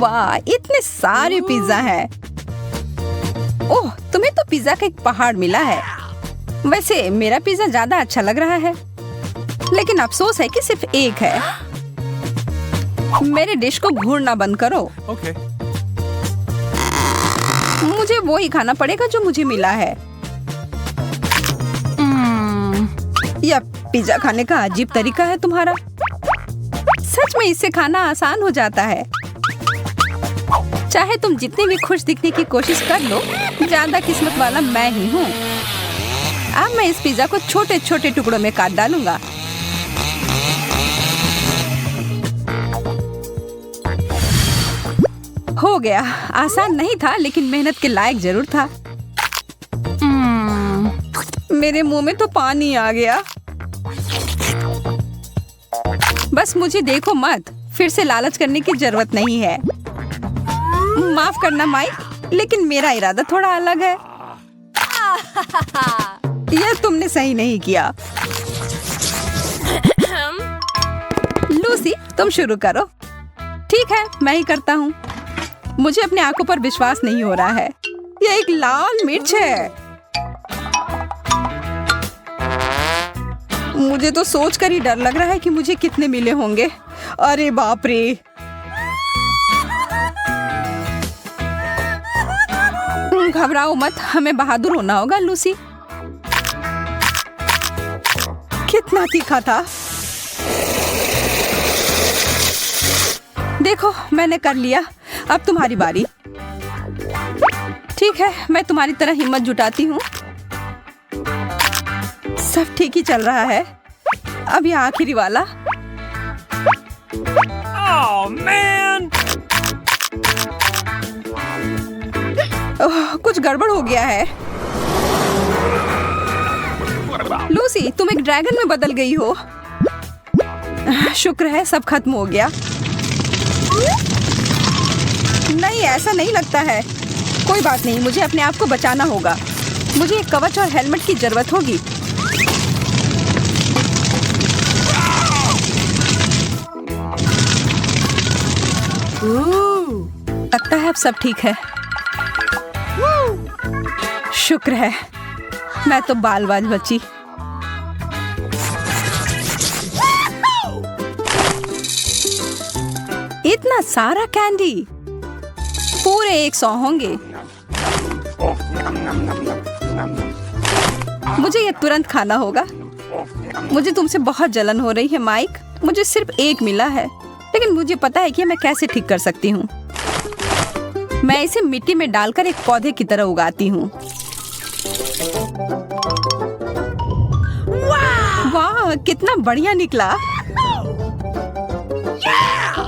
वाह, इतने सारे पिज्जा हैं। ओह, तुम्हें तो पिज्जा का एक पहाड़ मिला है। वैसे मेरा पिज्जा ज्यादा अच्छा लग रहा है, लेकिन अफसोस है कि सिर्फ एक है। मेरे डिश को घूरना बंद करो। Okay. मुझे वो ही खाना पड़ेगा जो मुझे मिला है। यह पिज्जा खाने का अजीब तरीका है तुम्हारा। सच में इससे खाना आसान हो जाता है। चाहे तुम जितनी भी खुश दिखने की कोशिश कर लो, ज्यादा किस्मत वाला मैं ही हूँ। अब मैं इस पिज्जा को छोटे छोटे टुकड़ों में काट डालूंगा। हो गया। आसान नहीं था, लेकिन मेहनत के लायक जरूर था। मेरे मुंह में तो पानी आ गया। बस मुझे देखो मत, फिर से लालच करने की जरूरत नहीं है। माफ करना माइक, लेकिन मेरा इरादा थोड़ा अलग है। यह तुमने सही नहीं किया। लूसी, तुम शुरू करो। ठीक है, मैं ही करता हूँ। मुझे अपने आंखों पर विश्वास नहीं हो रहा है। यह एक लाल मिर्च है। मुझे तो सोचकर ही डर लग रहा है कि मुझे कितने मिले होंगे। अरे बाप रे। घबराओ मत, हमें बहादुर होना होगा लूसी। कितना तीखा था। देखो, मैंने कर लिया। अब तुम्हारी बारी। ठीक है, मैं तुम्हारी तरह हिम्मत जुटाती हूँ। सब ठीक ही चल रहा है। अब यह आखिरी वाला। Oh man! कुछ गड़बड़ हो गया है। लूसी, तुम एक ड्रैगन में बदल गई हो। शुक्र है सब खत्म हो गया। नहीं, ऐसा नहीं लगता है। कोई बात नहीं, मुझे अपने आप को बचाना होगा। मुझे एक कवच और हेलमेट की जरूरत होगी। लगता है अब सब ठीक है। शुक्र है, मैं तो बाल-बाल बची। इतना सारा कैंडी, पूरे 100 होंगे। मुझे ये तुरंत खाना होगा। मुझे तुमसे बहुत जलन हो रही है माइक। मुझे सिर्फ एक मिला है, लेकिन मुझे पता है कि मैं कैसे ठीक कर सकती हूँ। मैं इसे मिट्टी में डालकर एक पौधे की तरह उगाती हूँ। वाह, कितना बढ़िया निकला।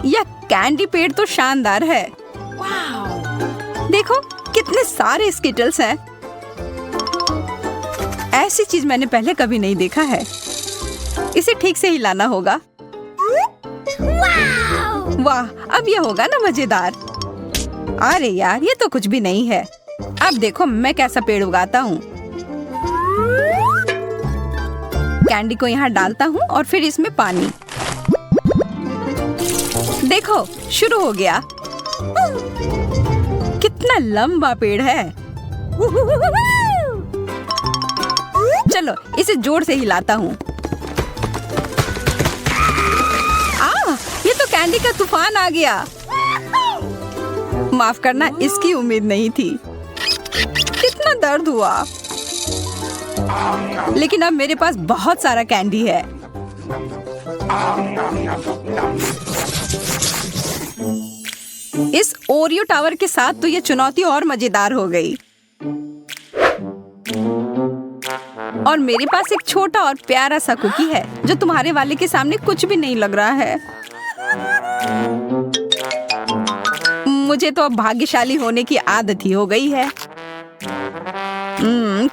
यह कैंडी पेड़ तो शानदार है। देखो, कितने सारे स्किटल्स हैं। ऐसी चीज मैंने पहले कभी नहीं देखा है। इसे ठीक से हिलाना होगा। वाह, अब यह होगा ना मजेदार। अरे यार, ये तो कुछ भी नहीं है। अब देखो मैं कैसा पेड़ उगाता हूँ। कैंडी को यहाँ डालता हूँ और फिर इसमें पानी। देखो, शुरू हो गया। कितना लंबा पेड़ है। चलो, इसे जोर से हिलाता हूँ। ये तो कैंडी का तूफान आ गया। माफ करना, इसकी उम्मीद नहीं थी। कितना दर्द हुआ। लेकिन अब मेरे पास बहुत सारा कैंडी है। इस ओरियो टावर के साथ तो ये चुनौती और मजेदार हो गई। और मेरे पास एक छोटा और प्यारा सा कुकी है जो तुम्हारे वाले के सामने कुछ भी नहीं लग रहा है। मुझे तो अब भाग्यशाली होने की आदत ही हो गई है।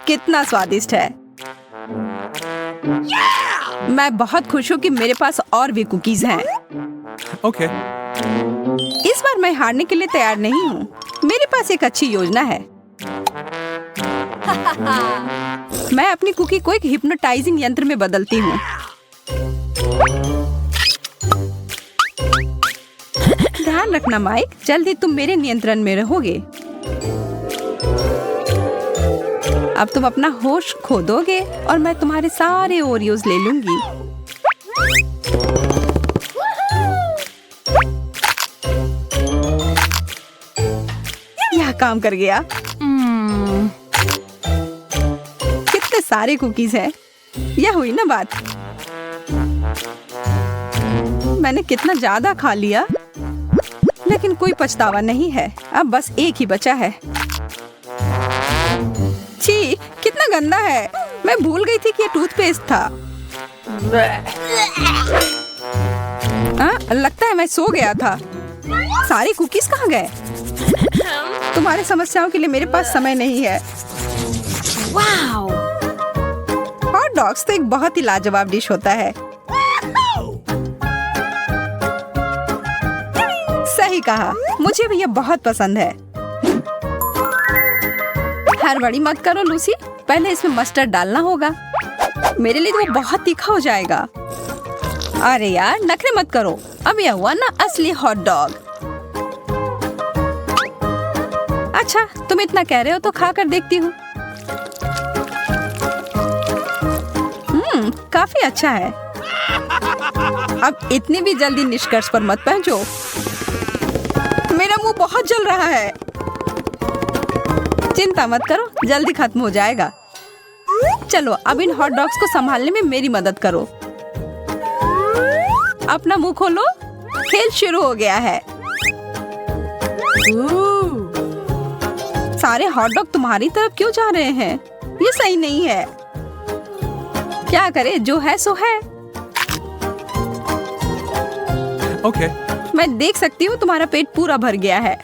कितना स्वादिष्ट है। मैं बहुत खुश हूँ कि मेरे पास और भी कुकीज हैं। Okay. इस बार मैं हारने के लिए तैयार नहीं हूँ। मेरे पास एक अच्छी योजना है। मैं अपनी कुकी को एक हिप्नोटाइजिंग यंत्र में बदलती हूँ। ध्यान रखना माइक, जल्दी तुम मेरे नियंत्रण में रहोगे। अब तुम अपना होश खो दोगे और मैं तुम्हारे सारे ओरियोज ले लूंगी। यह काम कर गया। कितने सारे कुकीज हैं। यह हुई ना बात। मैंने कितना ज्यादा खा लिया, लेकिन कोई पछतावा नहीं है। अब बस एक ही बचा है। छी, कितना गंदा है। मैं भूल गई थी कि ये टूथपेस्ट था। लगता है मैं सो गया था। सारे कुकीज कहाँ गए? तुम्हारी समस्याओं के लिए मेरे पास समय नहीं है। हॉट डॉग्स तो एक बहुत ही लाजवाब डिश होता है। सही कहा, मुझे भी ये बहुत पसंद है। हड़बड़ी मत करो लूसी, पहले इसमें मस्टर्ड डालना होगा। मेरे लिए तो वो बहुत तीखा हो जाएगा। अरे यार, नखरे मत करो। अब यह हुआ ना असली हॉट डॉग। अच्छा, तुम इतना कह रहे हो तो खा कर देखती हूँ। काफी अच्छा है। अब इतनी भी जल्दी निष्कर्ष पर मत पहुंचो। मेरा मुंह बहुत जल रहा है। चिंता मत करो, जल्दी खत्म हो जाएगा। चलो अब इन हॉट डॉग्स को संभालने में मेरी मदद करो। अपना मुंह खोलो, खेल शुरू हो गया है। सारे हॉट डॉग तुम्हारी तरफ क्यों जा रहे हैं? ये सही नहीं है। क्या करे, जो है सो है। Okay. मैं देख सकती हूँ तुम्हारा पेट पूरा भर गया है।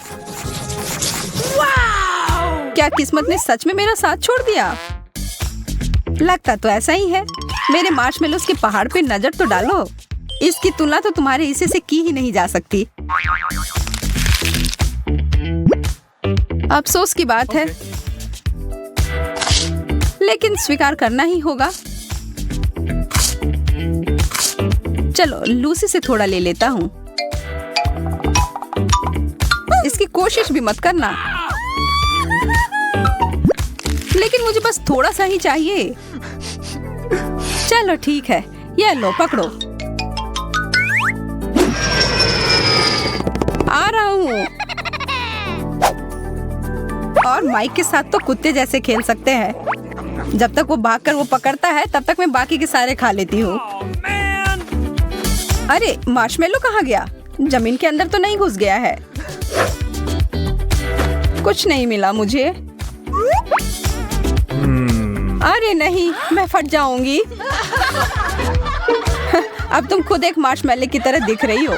क्या किस्मत ने सच में मेरा साथ छोड़ दिया? लगता तो ऐसा ही है। मेरे मार्शमेलोस के पहाड़ पे नजर तो डालो। इसकी तुलना तो तुम्हारे हिस्से से की ही नहीं जा सकती। अफसोस की बात है, लेकिन स्वीकार करना ही होगा। चलो लूसी से थोड़ा ले लेता हूँ। इसकी कोशिश भी मत करना, लेकिन मुझे बस थोड़ा सा ही चाहिए। चलो ठीक है, ये लो पकड़ो। आ रहा हूँ। और माइक के साथ तो कुत्ते जैसे खेल सकते हैं। जब तक वो भागकर वो पकड़ता है, तब तक मैं बाकी के सारे खा लेती हूँ। अरे मार्शमेलो कहाँ गया? जमीन के अंदर तो नहीं घुस गया है? कुछ नहीं मिला मुझे। अरे नहीं, मैं फट जाऊंगी। अब तुम खुद एक मार्शमेलो की तरह दिख रही हो।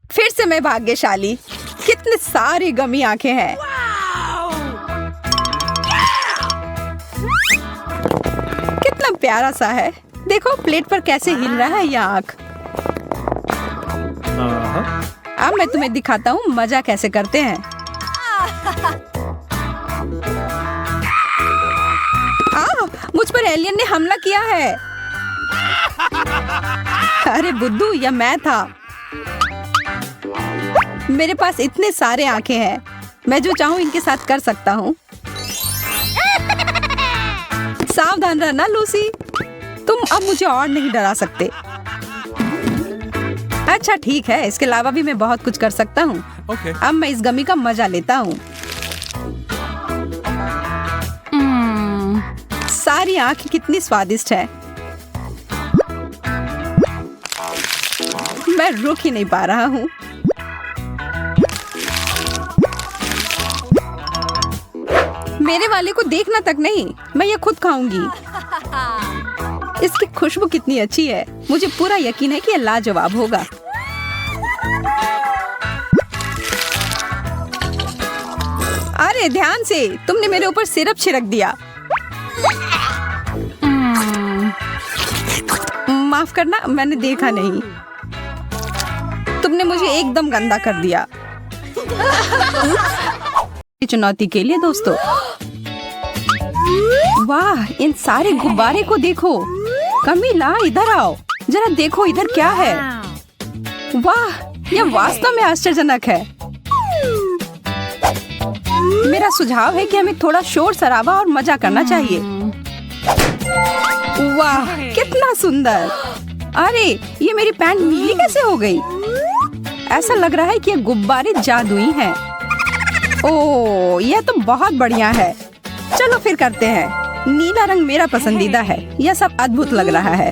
फिर से मैं भाग्यशाली। कितने सारी गमी आंखें हैं। कितना प्यारा सा है। देखो प्लेट पर कैसे हिल रहा है यह आंख। अब मैं तुम्हें दिखाता हूँ मजा कैसे करते हैं। मुझ पर एलियन ने हमला किया है। अरे बुद्धू, यह मैं था। मेरे पास इतने सारे आंखें हैं। मैं जो चाहूँ इनके साथ कर सकता हूँ। सावधान रहना लूसी, तुम अब मुझे और नहीं डरा सकते। अच्छा ठीक है, इसके अलावा भी मैं बहुत कुछ कर सकता हूँ। Okay. अब मैं इस गमी का मजा लेता हूँ। सारी आंखें कितनी स्वादिष्ट है। मैं रुक ही नहीं पा रहा हूँ। मेरे वाले को देखना तक नहीं, मैं ये खुद खाऊंगी। इसकी खुशबू कितनी अच्छी है। मुझे पूरा यकीन है कि ये लाजवाब होगा। अरे ध्यान से, तुमने मेरे ऊपर सिरप छिड़क दिया। माफ करना, मैंने देखा नहीं। तुमने मुझे एकदम गंदा कर दिया। चुनौती के लिए दोस्तों। वाह, इन सारे गुब्बारे को देखो। कमीला इधर आओ, जरा देखो इधर क्या है। वाह, यह वास्तव में आश्चर्यजनक है। मेरा सुझाव है कि हमें थोड़ा शोर शराबा और मजा करना चाहिए। वाह, कितना सुंदर। अरे, ये मेरी पैंट नीली कैसे हो गई? ऐसा लग रहा है कि ये गुब्बारे जादुई हैं। ओह, यह तो बहुत बढ़िया है। चलो फिर करते हैं। नीला रंग मेरा पसंदीदा है। यह सब अद्भुत लग रहा है।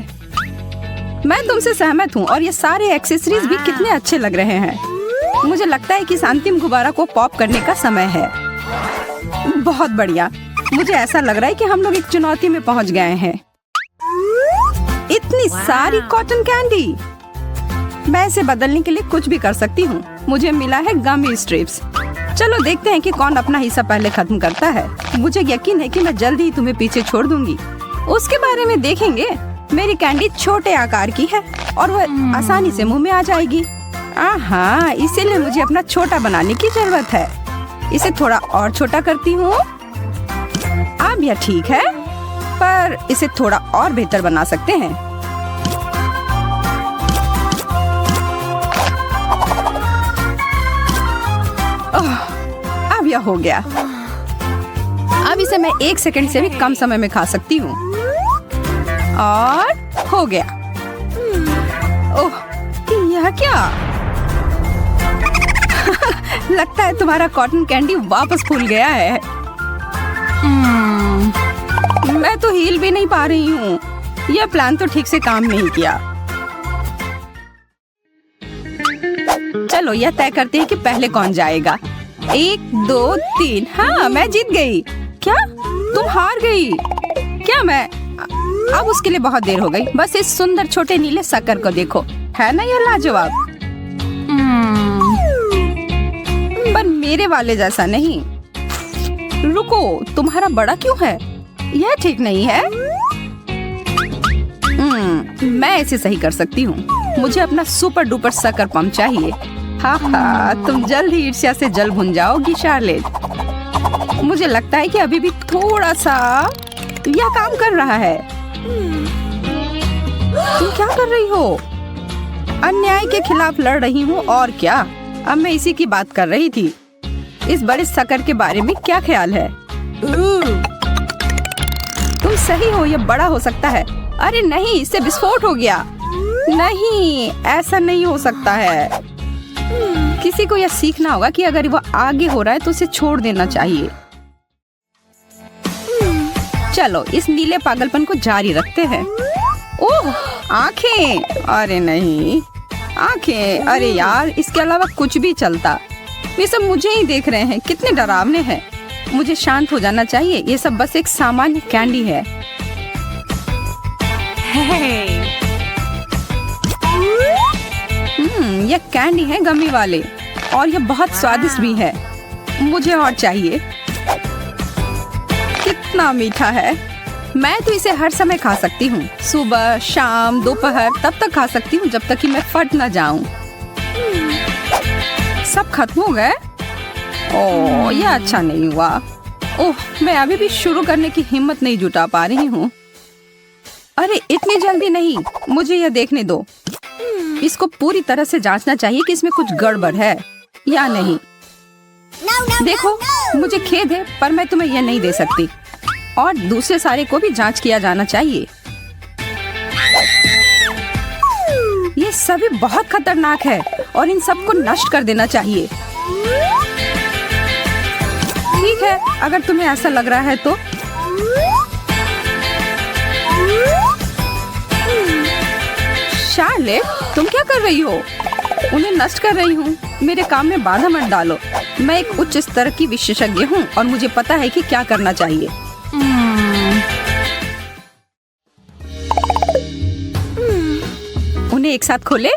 मैं तुमसे सहमत हूँ और ये सारे एक्सेसरीज भी कितने अच्छे लग रहे हैं। मुझे लगता है कि इस अंतिम गुब्बारा को पॉप करने का समय है। बहुत बढ़िया। मुझे ऐसा लग रहा है कि हम लोग एक चुनौती में पहुँच गए हैं। इतनी सारी कॉटन कैंडी। मैं इसे बदलने के लिए कुछ भी कर सकती हूँ। मुझे मिला है गमी स्ट्रिप्स। चलो देखते हैं कि कौन अपना हिस्सा पहले खत्म करता है। मुझे यकीन है कि मैं जल्दी ही तुम्हें पीछे छोड़ दूंगी। उसके बारे में देखेंगे। मेरी कैंडी छोटे आकार की है और वह आसानी से मुंह में आ जाएगी। हाँ, इसीलिए मुझे अपना छोटा बनाने की जरूरत है। इसे थोड़ा और छोटा करती हूँ। अब यह ठीक है, पर इसे थोड़ा और बेहतर बना सकते हैं। अब यह हो गया। अब इसे मैं 1 सेकंड से भी कम समय में खा सकती हूँ। और हो गया। ओह, यह क्या? लगता है तुम्हारा कॉटन कैंडी वापस फूल गया है। मैं तो हिल भी नहीं पा रही हूँ। यह प्लान तो ठीक से काम नहीं किया। चलो यह तय करते हैं कि पहले कौन जाएगा। 1, 2, 3। हाँ, मैं जीत गई। क्या? तुम हार गई? क्या मैं? अब उसके लिए बहुत देर हो गई। बस इस सुंदर छोटे नीले शक्कर को देखो। है ना यह लाजवाब? पर मेरे वाले जैसा नहीं। रुको, तुम्हारा बड़ा क्यों है? यह ठीक नहीं है। मैं इसे सही कर सकती हूँ। मुझे अपना सुपर डुपर शक्कर पंप चाहिए। हाँ, तुम जल्द ही ईर्ष्या से जल भुन जाओगी शार्लेट। मुझे लगता है कि अभी भी थोड़ा सा यह काम कर रहा है। तुम क्या कर रही हो? अन्याय के खिलाफ लड़ रही हूँ और क्या। अब मैं इसी की बात कर रही थी। इस बड़े शक्कर के बारे में क्या ख्याल है? तुम सही हो, यह बड़ा हो सकता है। अरे नहीं, इससे विस्फोट हो गया। नहीं, ऐसा नहीं हो सकता है। किसी को यह सीखना होगा कि अगर वह आगे हो रहा है तो उसे छोड़ देना चाहिए। चलो इस नीले पागलपन को जारी रखते हैं। ओह, आंखें। अरे नहीं, आंखें। अरे यार, इसके अलावा कुछ भी चलता। ये सब मुझे ही देख रहे हैं। कितने डरावने हैं। मुझे शांत हो जाना चाहिए। ये सब बस एक सामान्य कैंडी है। यह कैंडी है गमी वाले और यह बहुत स्वादिष्ट भी है। मुझे और चाहिए। कितना मीठा है। मैं तो इसे हर समय खा सकती हूँ। सुबह, शाम, दोपहर, तब तक खा सकती हूँ जब तक कि मैं फट ना जाऊं। सब खत्म हो गए। ओह, यह अच्छा नहीं हुआ। ओह, मैं अभी भी शुरू करने की हिम्मत नहीं जुटा पा रही हूँ। अरे इतनी जल्दी नहीं, मुझे यह देखने दो। इसको पूरी तरह से जांचना चाहिए कि इसमें कुछ गड़बड़ है या नहीं। देखो, मुझे खेद है पर मैं तुम्हें यह नहीं दे सकती। और दूसरे सारे को भी जांच किया जाना चाहिए। ये सभी बहुत खतरनाक है और इन सबको नष्ट कर देना चाहिए। ठीक है, अगर तुम्हें ऐसा लग रहा है तो। शार्लेट, तुम क्या कर रही हो? उन्हें नष्ट कर रही हूँ। मेरे काम में बाधा मत डालो। मैं एक उच्च स्तर की विशेषज्ञ हूँ और मुझे पता है कि क्या करना चाहिए। उन्हें एक साथ खोले।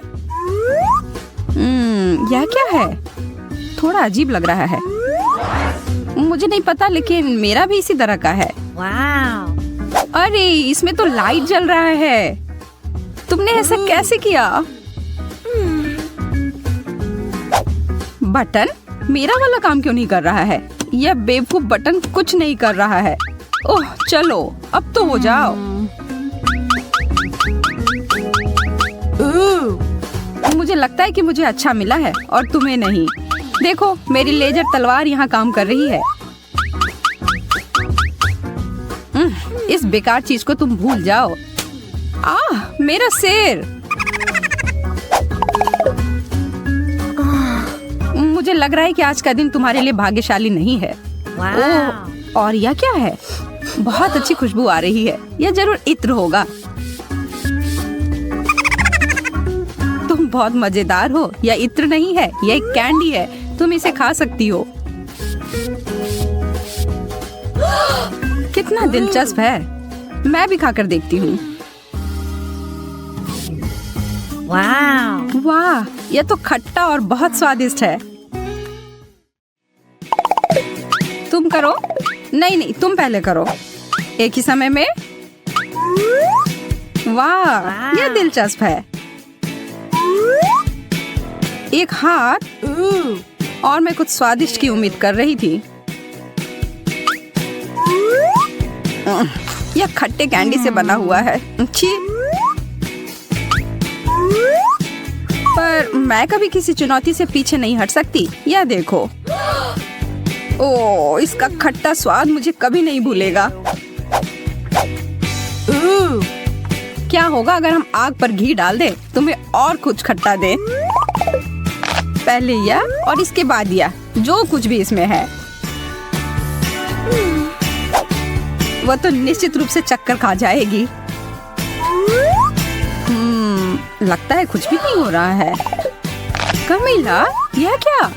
यह क्या है? थोड़ा अजीब लग रहा है। मुझे नहीं पता, लेकिन मेरा भी इसी तरह का है। अरे, इसमें तो लाइट जल रहा है। तुमने ऐसा कैसे किया? बटन? मेरा वाला काम क्यों नहीं कर रहा है? यह बेवकूफ बटन कुछ नहीं कर रहा है। ओह, चलो अब तो हो जाओ। मुझे लगता है कि मुझे अच्छा मिला है और तुम्हें नहीं। देखो मेरी लेजर तलवार यहाँ काम कर रही है। इस बेकार चीज को तुम भूल जाओ। मेरा सिर। मुझे लग रहा है कि आज का दिन तुम्हारे लिए भाग्यशाली नहीं है। ओह, और यह क्या है? बहुत अच्छी खुशबू आ रही है। यह जरूर इत्र होगा। तुम बहुत मजेदार हो। यह इत्र नहीं है, यह एक कैंडी है। तुम इसे खा सकती हो। कितना दिलचस्प है। मैं भी खाकर देखती हूँ। वाह, यह तो खट्टा और बहुत स्वादिष्ट है। तुम करो। नहीं, तुम पहले करो। एक ही समय में। वाह, यह दिलचस्प है। एक हाथ। और मैं कुछ स्वादिष्ट की उम्मीद कर रही थी। यह खट्टे कैंडी से बना हुआ है। छी। पर मैं कभी किसी चुनौती से पीछे नहीं हट सकती। यह देखो। ओह, इसका खट्टा स्वाद मुझे कभी नहीं भूलेगा। क्या होगा अगर हम आग पर घी डाल दें? तुम्हें और कुछ खट्टा दे। पहले यह और इसके बाद यह, जो कुछ भी इसमें है। वह तो निश्चित रूप से चक्कर खा जाएगी। लगता है कुछ भी नहीं हो रहा है। कमीला, यह क्या?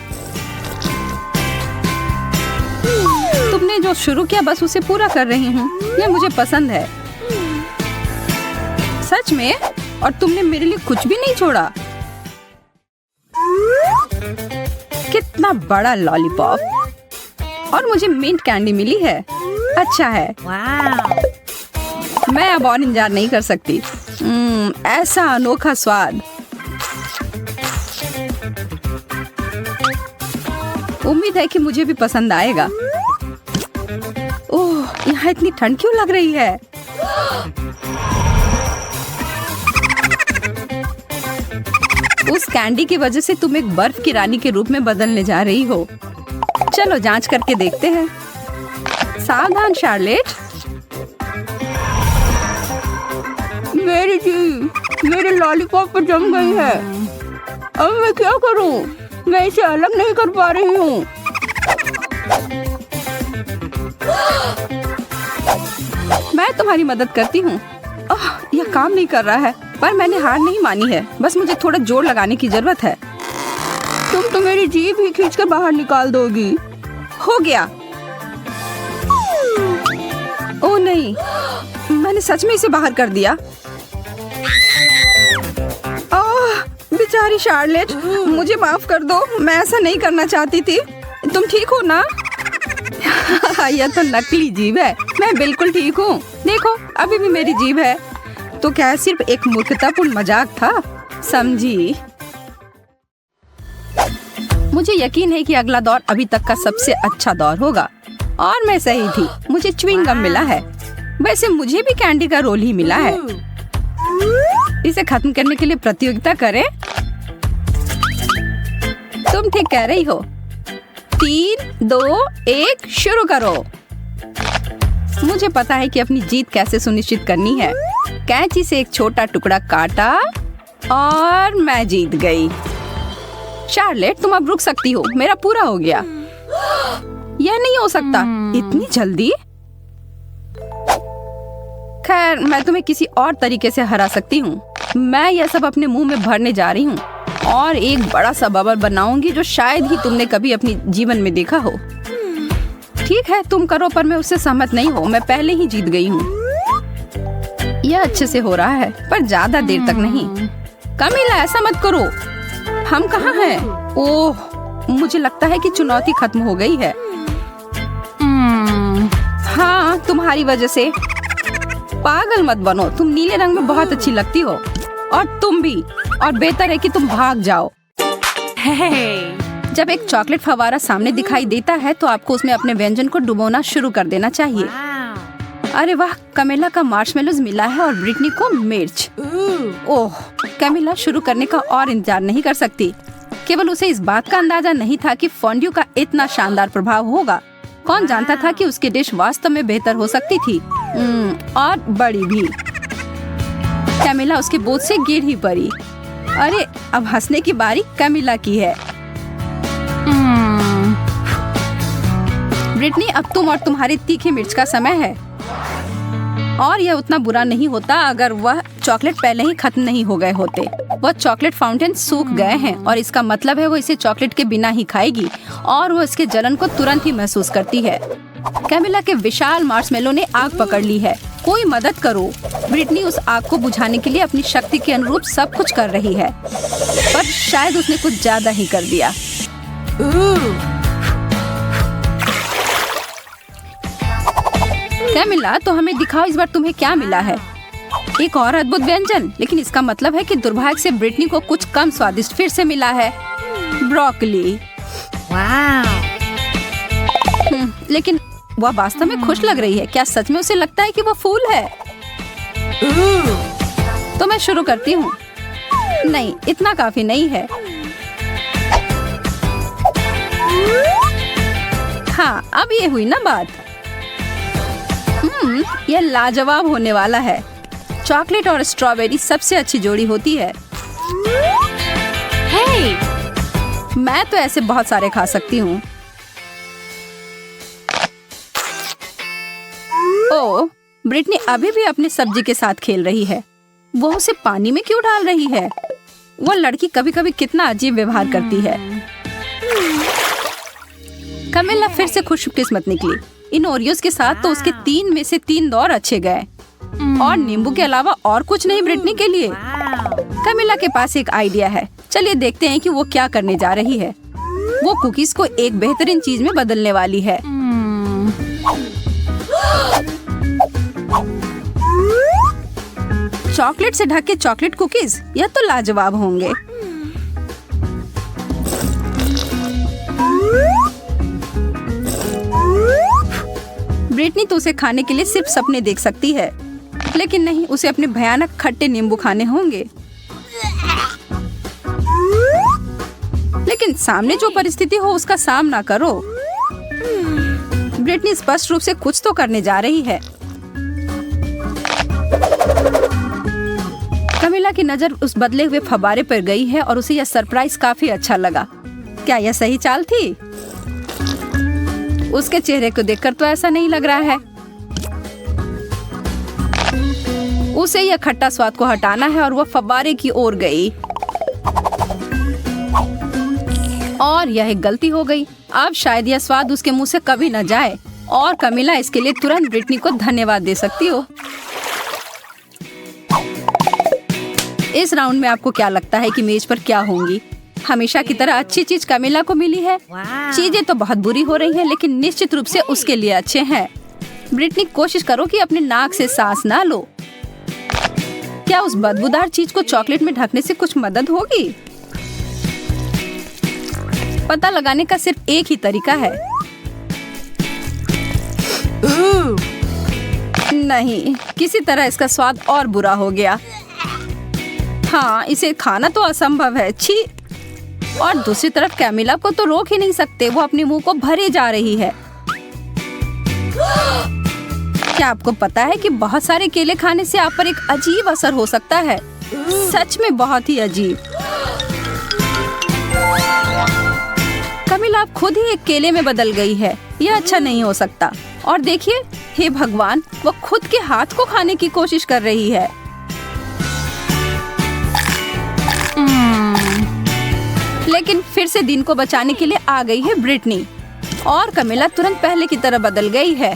तुमने जो शुरू किया बस उसे पूरा कर रही हूँ। यह मुझे पसंद है। सच में? और तुमने मेरे लिए कुछ भी नहीं छोड़ा। कितना बड़ा लॉलीपॉप। और मुझे मिंट कैंडी मिली है। अच्छा है। मैं अब और इंतजार नहीं कर सकती। ऐसा अनोखा स्वाद। उम्मीद है कि मुझे भी पसंद आएगा। ओह, यहाँ इतनी ठंड क्यों लग रही है? उस कैंडी की वजह से तुम एक बर्फ की रानी के रूप में बदलने जा रही हो। चलो जांच करके देखते हैं। सावधान शार्लेट। मेरी जीभ मेरे लॉलीपॉप पर जम गई है। अब मैं क्या करूं? मैं इसे अलग नहीं कर पा रही हूँ। मैं तुम्हारी मदद करती हूँ। यह काम नहीं कर रहा है, पर मैंने हार नहीं मानी है। बस मुझे थोड़ा जोर लगाने की जरूरत है। तुम तो मेरी जीभ ही खींच कर बाहर निकाल दोगी। हो गया। ओह नहीं, मैंने सच में इसे बाहर कर दिया। बेचारी शार्लेट, मुझे माफ कर दो। मैं ऐसा नहीं करना चाहती थी। तुम ठीक हो ना? यह तो नकली जीभ है। मैं बिल्कुल ठीक हूँ। देखो, अभी भी मेरी जीभ है। तो क्या सिर्फ एक मूर्खतापूर्ण मजाक था? समझी? मुझे यकीन है कि अगला दौर अभी तक का सबसे अच्छा दौर होगा। और मैं सही थी। मुझे च्युइंग गम मिला है। वैसे मुझे भी कैंडी का रोल ही मिला है। इसे खत्म करने के लिए प्रतियोगिता करें। तुम ठीक कह रही हो। 3, 2, 1 शुरू करो। मुझे पता है कि अपनी जीत कैसे सुनिश्चित करनी है। कैंची से एक छोटा टुकड़ा काटा और मैं जीत गई। शार्लेट, तुम अब रुक सकती हो। मेरा पूरा हो गया। यह नहीं हो सकता। इतनी जल्दी? खैर, मैं तुम्हें किसी और तरीके से हरा सकती हूँ। मैं यह सब अपने मुंह में भरने जा रही हूँ और एक बड़ा सा बबल बनाऊंगी जो शायद ही तुमने कभी अपनी जीवन में देखा हो। ठीक है, तुम करो, पर मैं उससे सहमत नहीं हूँ। मैं पहले ही जीत गई हूँ। यह अच्छे से हो रहा है, पर ज्यादा देर तक नहीं। कमीला, ऐसा मत करो। हम कहाँ हैं? ओह, मुझे लगता है कि चुनौती खत्म हो गई है। हाँ, तुम्हारी वजह से। पागल मत बनो। तुम नीले रंग में बहुत अच्छी लगती हो। और तुम भी। और बेहतर है कि तुम भाग जाओ। जब एक चॉकलेट फव्वारा सामने दिखाई देता है तो आपको उसमें अपने व्यंजन को डुबोना शुरू कर देना चाहिए। अरे वाह, कमिला का मार्शमेलोज मिला है और ब्रिटनी को मिर्च। ओह, कमिला शुरू करने का और इंतजार नहीं कर सकती। केवल उसे इस बात का अंदाजा नहीं था कि फॉन्ड्यू का इतना शानदार प्रभाव होगा। कौन जानता था कि उसकी डिश वास्तव में बेहतर हो सकती थी, और बड़ी भी। कमिला उसके बोझ से गिर ही पड़ी। अरे, अब हंसने की बारी कमिला की है। ब्रिटनी, अब तुम और तुम्हारी तीखी मिर्च का समय है। और यह उतना बुरा नहीं होता अगर वह चॉकलेट पहले ही खत्म नहीं हो गए होते। वह चॉकलेट फाउंटेन सूख गए हैं और इसका मतलब है वो इसे चॉकलेट के बिना ही खाएगी और वो इसके जलन को तुरंत ही महसूस करती है। कैमिला के विशाल मार्शमेलो ने आग पकड़ ली है। कोई मदद करो। ब्रिटनी उस आग को बुझाने के लिए अपनी शक्ति के अनुरूप सब कुछ कर रही है, पर शायद उसने कुछ ज्यादा ही कर दिया। कैमिला, तो हमें दिखाओ इस बार तुम्हें क्या मिला है। एक और अद्भुत व्यंजन, लेकिन इसका मतलब है कि दुर्भाग्य से ब्रिटनी को कुछ कम स्वादिष्ट फिर से मिला है, ब्रोकली। लेकिन वह वास्तव में खुश लग रही है। क्या सच में उसे लगता है कि वह फूल है? तो मैं शुरू करती हूँ। नहीं, इतना काफी नहीं है। हाँ, अब ये हुई ना बात। यह लाजवाब होने वाला है। चॉकलेट और स्ट्रॉबेरी सबसे अच्छी जोड़ी होती है। मैं तो ऐसे बहुत सारे खा सकती हूँ। ओह, ब्रिटनी अभी भी अपनी सब्जी के साथ खेल रही है। वो उसे पानी में क्यों डाल रही है? वो लड़की कभी कभी कितना अजीब व्यवहार करती है। कमिला फिर से खुशकिस्मत निकली। इन ओरियोज के साथ तो उसके 3 में से 3 दौर अच्छे गए, और नींबू के अलावा और कुछ नहीं ब्रिटनी के लिए। कमिला के पास एक आइडिया है। चलिए देखते हैं कि वो क्या करने जा रही है। वो कुकीज को एक बेहतरीन चीज में बदलने वाली है। चॉकलेट से ढके चॉकलेट कुकीज, यह तो लाजवाब होंगे। ब्रिटनी तो उसे खाने के लिए सिर्फ सपने देख सकती है, लेकिन नहीं, उसे अपने भयानक खट्टे नींबू खाने होंगे। लेकिन सामने जो परिस्थिति हो उसका सामना करो। ब्रिटनी स्पष्ट रूप से कुछ तो करने जा रही है। कमिला की नजर उस बदले हुए फव्वारे पर गई है और उसे यह सरप्राइज काफी अच्छा लगा। क्या यह सही चाल थी? उसके चेहरे को देखकर तो ऐसा नहीं लग रहा है। उसे यह खट्टा स्वाद को हटाना है और वह फव्वारे की ओर गई, और यह एक गलती हो गई। अब शायद यह स्वाद उसके मुंह से कभी न जाए, और कमिला इसके लिए तुरंत ब्रिटनी को धन्यवाद दे सकती हो। इस राउंड में आपको क्या लगता है कि मेज पर क्या होंगी? हमेशा की तरह अच्छी चीज कमिला को मिली है। चीजें तो बहुत बुरी हो रही हैं, लेकिन निश्चित रूप से उसके लिए अच्छे हैं। ब्रिटनी, कोशिश करो कि अपने नाक से सांस ना लो। क्या उस बदबूदार चीज को चॉकलेट में ढकने से कुछ मदद होगी? पता लगाने का सिर्फ एक ही तरीका है। नहीं, किसी तरह इसका स्वाद और बुरा हो गया। हाँ, इसे खाना तो असंभव है। छी। और दूसरी तरफ कैमिला को तो रोक ही नहीं सकते, वो अपने मुंह को भरे जा रही है। क्या आपको पता है कि बहुत सारे केले खाने से आप पर एक अजीब असर हो सकता है? सच में बहुत ही अजीब। कमिला अब खुद ही एक केले में बदल गई है। यह अच्छा नहीं हो सकता। और देखिए, हे भगवान, वो खुद के हाथ को खाने की कोशिश कर रही है। लेकिन फिर से दिन को बचाने के लिए आ गई है ब्रिटनी, और कमिला तुरंत पहले की तरह बदल गई है।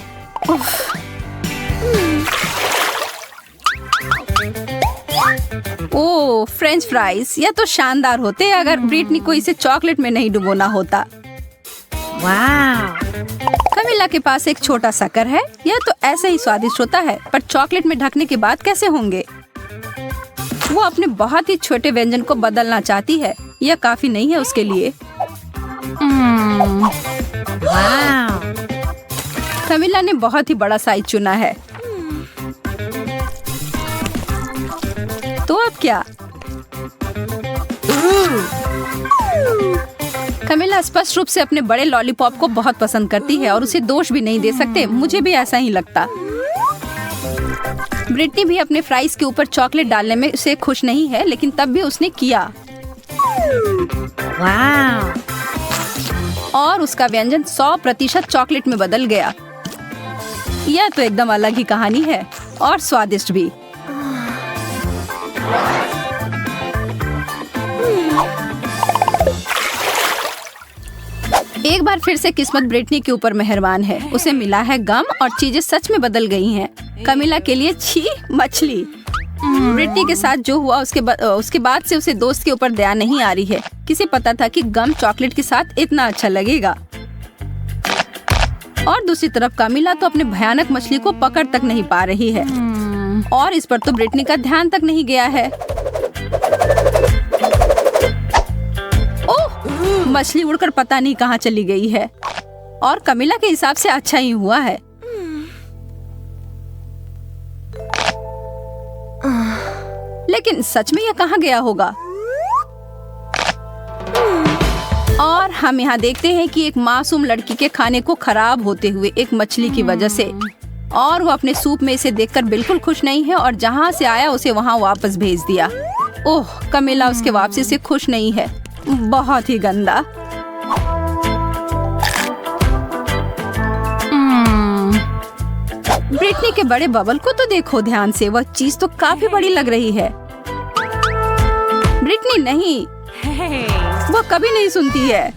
ओह, फ्रेंच फ्राइज, यह तो शानदार होते अगर ब्रिटनी को इसे चॉकलेट में नहीं डुबोना होता। कमिला के पास एक छोटा शक्कर है। यह तो ऐसे ही स्वादिष्ट होता है, पर चॉकलेट में ढकने के बाद कैसे होंगे? वो अपने बहुत ही छोटे व्यंजन को बदलना चाहती है। यह काफी नहीं है उसके लिए। कमिला ने बहुत ही बड़ा साइज चुना है। कमिला स्पष्ट रूप से अपने बड़े लॉलीपॉप को बहुत पसंद करती है और उसे दोष भी नहीं दे सकते। मुझे भी ऐसा ही लगता। ब्रिटनी भी अपने फ्राइज के ऊपर चॉकलेट डालने में से खुश नहीं है, लेकिन तब भी उसने किया। और उसका व्यंजन 100% चॉकलेट में बदल गया। यह तो एकदम अलग ही कहानी है और स्वादिष्ट भी। एक बार फिर से किस्मत ब्रिटनी के ऊपर मेहरबान है। उसे मिला है गम और चीजें सच में बदल गई हैं। कमिला के लिए छी मछली। ब्रिटनी के साथ जो हुआ उसके बाद से उसे दोस्त के ऊपर दया नहीं आ रही है। किसे पता था कि गम चॉकलेट के साथ इतना अच्छा लगेगा। और दूसरी तरफ कमिला तो अपने भयानक मछली को पकड़ तक नहीं पा रही है और इस पर तो ब्रिटनी का ध्यान तक नहीं गया है। ओह, मछली उड़कर पता नहीं कहाँ चली गई है और कमिला के हिसाब से अच्छा ही हुआ है। लेकिन सच में यह कहाँ गया होगा? और हम यहाँ देखते हैं कि एक मासूम लड़की के खाने को खराब होते हुए एक मछली की वजह से, और वो अपने सूप में इसे देखकर बिल्कुल खुश नहीं है और जहाँ से आया उसे वहाँ वापस भेज दिया। ओह, कमिला उसके वापसी से खुश नहीं है। बहुत ही गंदा। ब्रिटनी के बड़े बबल को तो देखो ध्यान से, वह चीज तो काफी बड़ी लग रही है। ब्रिटनी नहीं, वो कभी नहीं सुनती है।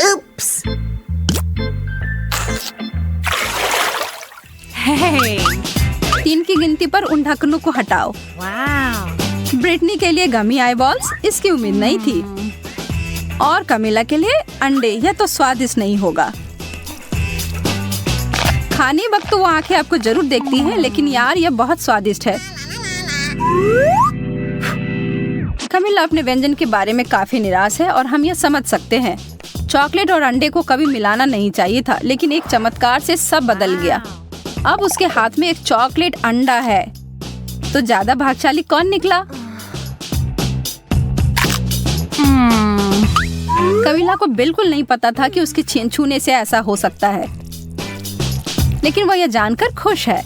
Oops. 3 की गिनती पर उन ढक्कनों को हटाओ। ब्रिटनी के लिए गमी आईबॉल्स, इसकी उम्मीद नहीं थी। और कमिला के लिए अंडे, यह तो स्वादिष्ट नहीं होगा। खाने वक्त तो वो आंखें आपको जरूर देखती हैं, लेकिन यार यह बहुत स्वादिष्ट है। कमिला अपने व्यंजन के बारे में काफी निराश है और हम यह समझ सकते हैं। चॉकलेट और अंडे को कभी मिलाना नहीं चाहिए था, लेकिन एक चमत्कार से सब बदल गया। अब उसके हाथ में एक चॉकलेट अंडा है। तो ज्यादा भाग्यशाली कौन निकला? कमिला को बिल्कुल नहीं पता था कि उसके छूने से ऐसा हो सकता है, लेकिन वह यह जानकर खुश है।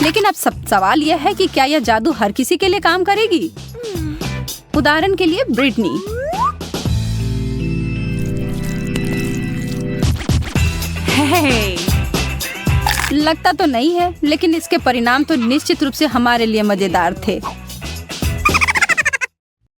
लेकिन अब सवाल यह है कि क्या यह जादू हर किसी के लिए काम करेगी? उदाहरण के लिए ब्रिटनी। लगता तो नहीं है, लेकिन इसके परिणाम तो निश्चित रूप से हमारे लिए मजेदार थे।